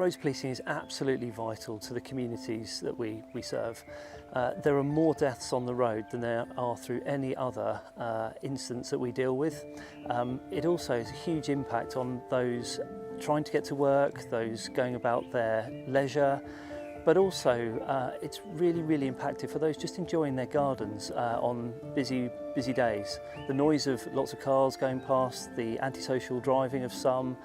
Roads policing is absolutely vital to the communities that we serve. There are more deaths on the road than there are through any other incidents that we deal with. It also has a huge impact on those trying to get to work, those going about their leisure, but also it's really impacted for those just enjoying their gardens on busy days. The noise of lots of cars going past, the antisocial driving of some,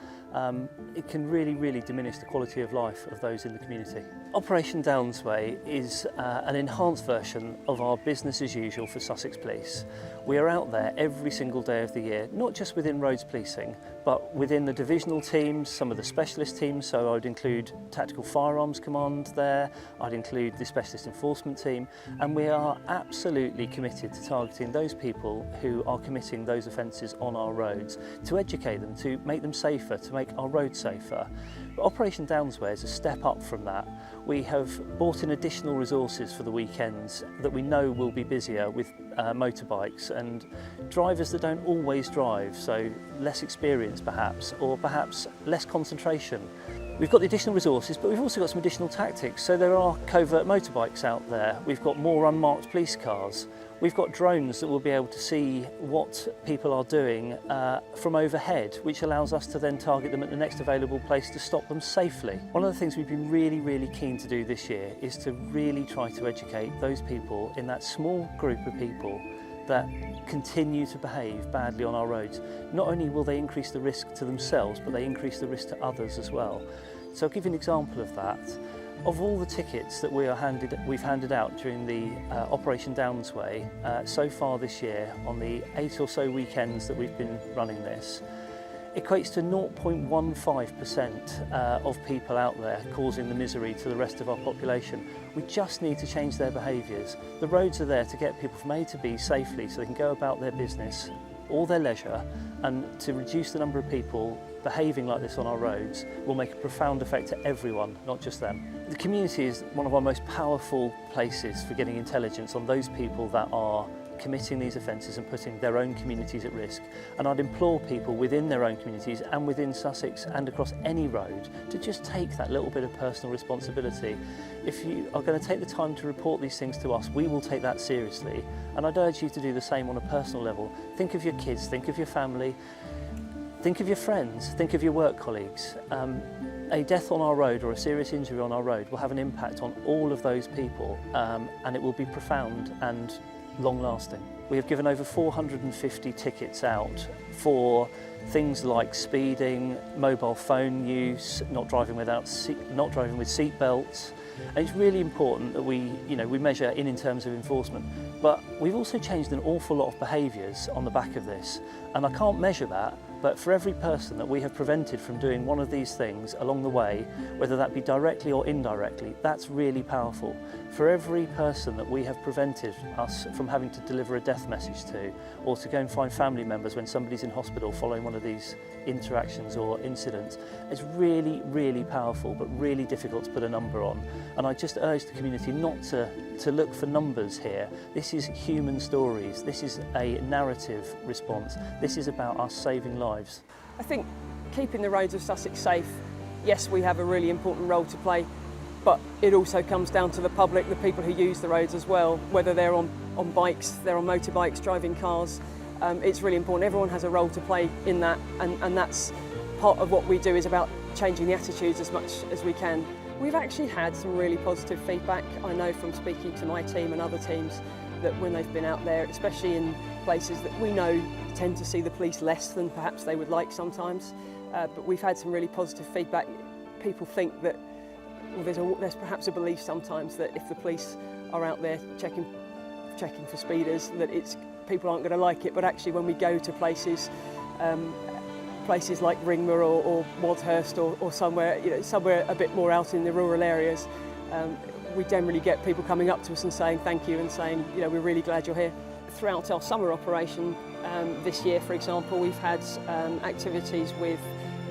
it can really diminish the quality of life of those in the community. Operation Downsway is an enhanced version of our business as usual for Sussex Police. We are out there every single day of the year, not just within roads policing, but within the divisional teams, some of the specialist teams, so I'd include Tactical Firearms Command there, I'd include the Specialist Enforcement Team, and we are absolutely committed to targeting those people who are committing those offences on our roads, to educate them, to make them safer, to make our roads safer. But Operation Downsway is a step up from that. We have brought in additional resources for the weekends that we know will be busier with motorbikes and drivers that don't always drive, so less experience perhaps, or perhaps less concentration. We've got the additional resources, but we've also got some additional tactics. So there are covert motorbikes out there. We've got more unmarked police cars. We've got drones that will be able to see what people are doing from overhead, which allows us to then target them at the next available place to stop them safely. One of the things we've been really keen to do this year is to really try to educate those people in that small group of people that continue to behave badly on our roads. Not only will they increase the risk to themselves, but they increase the risk to others as well. So I'll give you an example of that. Of all the tickets that we've handed out during the Operation Downsway so far this year, on the 8 or so weekends that we've been running this, equates to 0.15% of people out there causing the misery to the rest of our population. We just need to change their behaviours. The roads are there to get people from A to B safely so they can go about their business or their leisure, and to reduce the number of people behaving like this on our roads will make a profound effect to everyone, not just them. The community is one of our most powerful places for getting intelligence on those people that are committing these offences and putting their own communities at risk. And I'd implore people within their own communities and within Sussex and across any road to just take that little bit of personal responsibility. If you are going to take the time to report these things to us, we will take that seriously. And I'd urge you to do the same on a personal level. Think of your kids, think of your family, think of your friends, think of your work colleagues. A death on our road or a serious injury on our road will have an impact on all of those people, and it will be profound and long-lasting. We have given over 450 tickets out for things like speeding, mobile phone use, not driving with seat belts. And it's really important that we measure in terms of enforcement. But we've also changed an awful lot of behaviours on the back of this, and I can't measure that. But for every person that we have prevented from doing one of these things along the way, whether that be directly or indirectly, that's really powerful. For every person that we have prevented us from having to deliver a death message to, or to go and find family members when somebody's in hospital following one of these interactions or incidents, it's really powerful, but really difficult to put a number on. And I just urge the community not to look for numbers here. This is human stories. This is a narrative response. This is about us saving lives. I think keeping the roads of Sussex safe, yes, we have a really important role to play, but it also comes down to the public, the people who use the roads as well, whether they're on bikes, they're on motorbikes, driving cars. It's really important. Everyone has a role to play in that, and that's part of what we do, is about changing the attitudes as much as we can. We've actually had some really positive feedback. I know from speaking to my team and other teams that when they've been out there, especially in places that we know tend to see the police less than perhaps they would like sometimes, but we've had some really positive feedback. People think that, well, there's perhaps a belief sometimes that if the police are out there checking for speeders, that people aren't going to like it. But actually, when we go to places like Ringmer or Wadhurst or somewhere a bit more out in the rural areas, we generally get people coming up to us and saying thank you and saying, we're really glad you're here. Throughout our summer operation this year, for example, we've had activities with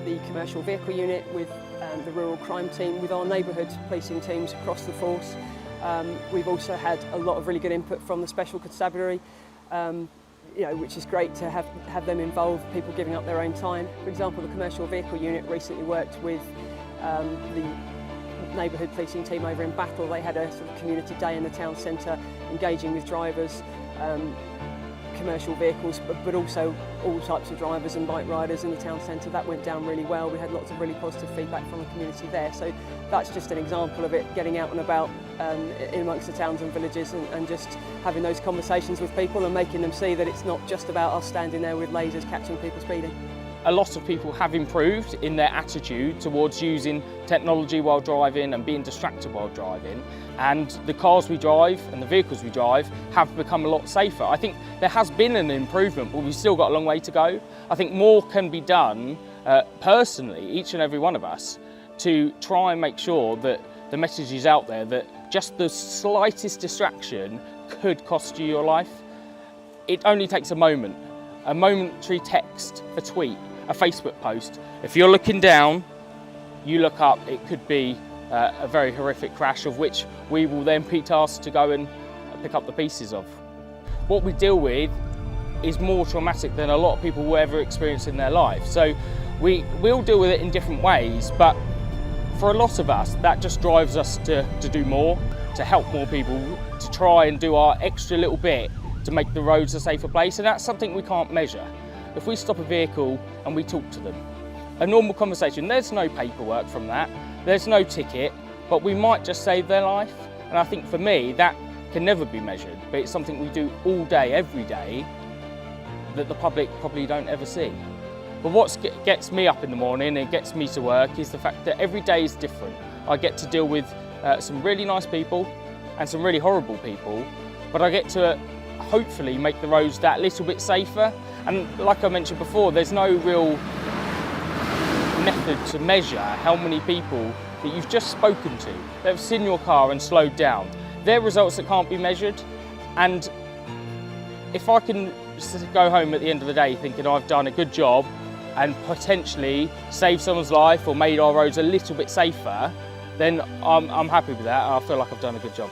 the commercial vehicle unit, with the rural crime team, with our neighbourhood policing teams across the force. We've also had a lot of really good input from the Special Constabulary, which is great to have them involved, people giving up their own time. For example, the commercial vehicle unit recently worked with The neighbourhood policing team over in Battle, they had a sort of community day in the town centre, engaging with drivers, commercial vehicles, but also all types of drivers and bike riders in the town centre. That went down really well. We had lots of really positive feedback from the community there. So that's just an example of it, getting out and about in amongst the towns and villages, and just having those conversations with people and making them see that it's not just about us standing there with lasers catching people speeding. A lot of people have improved in their attitude towards using technology while driving and being distracted while driving, and the cars we drive and the vehicles we drive have become a lot safer. I think there has been an improvement, but we've still got a long way to go. I think more can be done personally, each and every one of us, to try and make sure that the message is out there that just the slightest distraction could cost you your life. It only takes a momentary text, a tweet, a Facebook post. If you're looking down, you look up, it could be a very horrific crash, of which we will then be tasked to go and pick up the pieces of. What we deal with is more traumatic than a lot of people will ever experience in their life. So we'll deal with it in different ways, but for a lot of us, that just drives us to do more, to help more people, to try and do our extra little bit to make the roads a safer place, and that's something we can't measure. If we stop a vehicle and we talk to them, a normal conversation, there's no paperwork from that, there's no ticket, but we might just save their life. And I think for me, that can never be measured, but it's something we do all day, every day, that the public probably don't ever see. But what gets me up in the morning and gets me to work is the fact that every day is different. I get to deal with some really nice people and some really horrible people, but I get to hopefully make the roads that little bit safer. And like I mentioned before, there's no real method to measure how many people that you've just spoken to, that have seen your car and slowed down. They're results that can't be measured, and if I can go home at the end of the day thinking I've done a good job and potentially saved someone's life or made our roads a little bit safer, then I'm happy with that. I feel like I've done a good job.